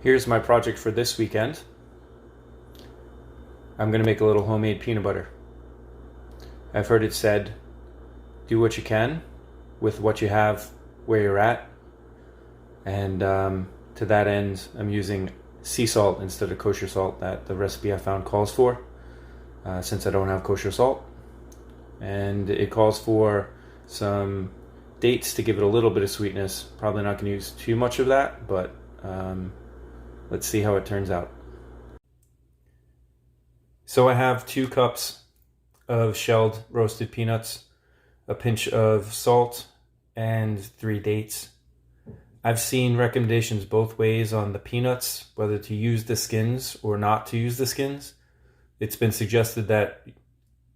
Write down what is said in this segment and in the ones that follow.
Here's my project for this weekend. I'm going to make a little homemade peanut butter. I've heard it said, do what you can with what you have where you're at. And to that end, I'm using sea salt instead of kosher salt that the recipe I found calls for, since I don't have kosher salt. And it calls for some dates to give it a little bit of sweetness. Probably not going to use too much of that, but let's see how it turns out. So I have 2 cups of shelled roasted peanuts, a pinch of salt, and 3 dates. I've seen recommendations both ways on the peanuts, whether to use the skins or not to use the skins. It's been suggested that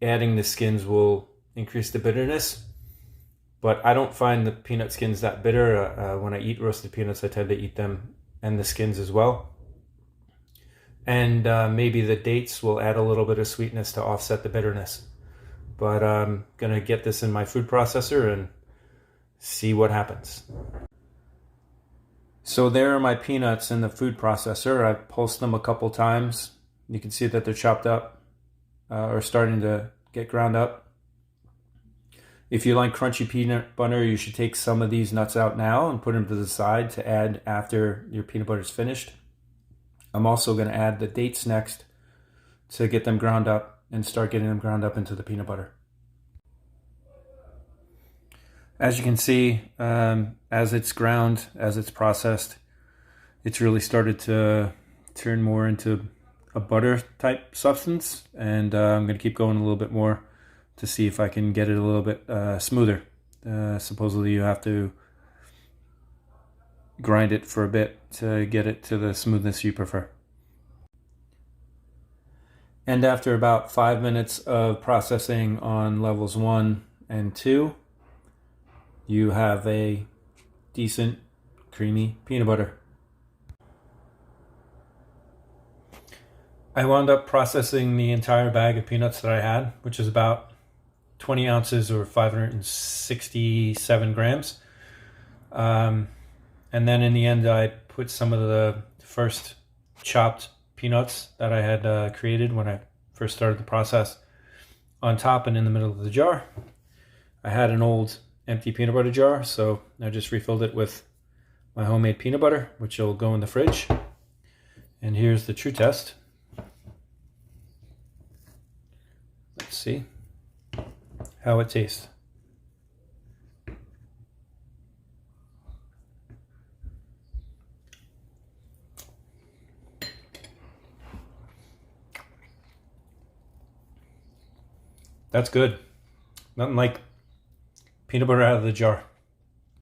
adding the skins will increase the bitterness, but I don't find the peanut skins that bitter. When I eat roasted peanuts, I tend to eat them and the skins as well. And maybe the dates will add a little bit of sweetness to offset the bitterness. But I'm going to get this in my food processor and see what happens. So there are my peanuts in the food processor. I've pulsed them a couple times. You can see that they're chopped up or starting to get ground up. If you like crunchy peanut butter, you should take some of these nuts out now and put them to the side to add after your peanut butter is finished. I'm also going to add the dates next to get them ground up and start getting them ground up into the peanut butter. As you can see, as it's ground, as it's processed, it's really started to turn more into a butter type substance, and I'm going to keep going a little bit more to see if I can get it a little bit smoother. Supposedly you have to grind it for a bit to get it to the smoothness you prefer. And after about 5 minutes of processing on levels 1 and 2, you have a decent creamy peanut butter. I wound up processing the entire bag of peanuts that I had, which is about 20 ounces or 567 grams. And then in the end, I put some of the first chopped peanuts that I had created when I first started the process on top and in the middle of the jar. I had an old empty peanut butter jar, so I just refilled it with my homemade peanut butter, which will go in the fridge. And here's the true test. Let's see how it tastes. That's good. Nothing like peanut butter out of the jar.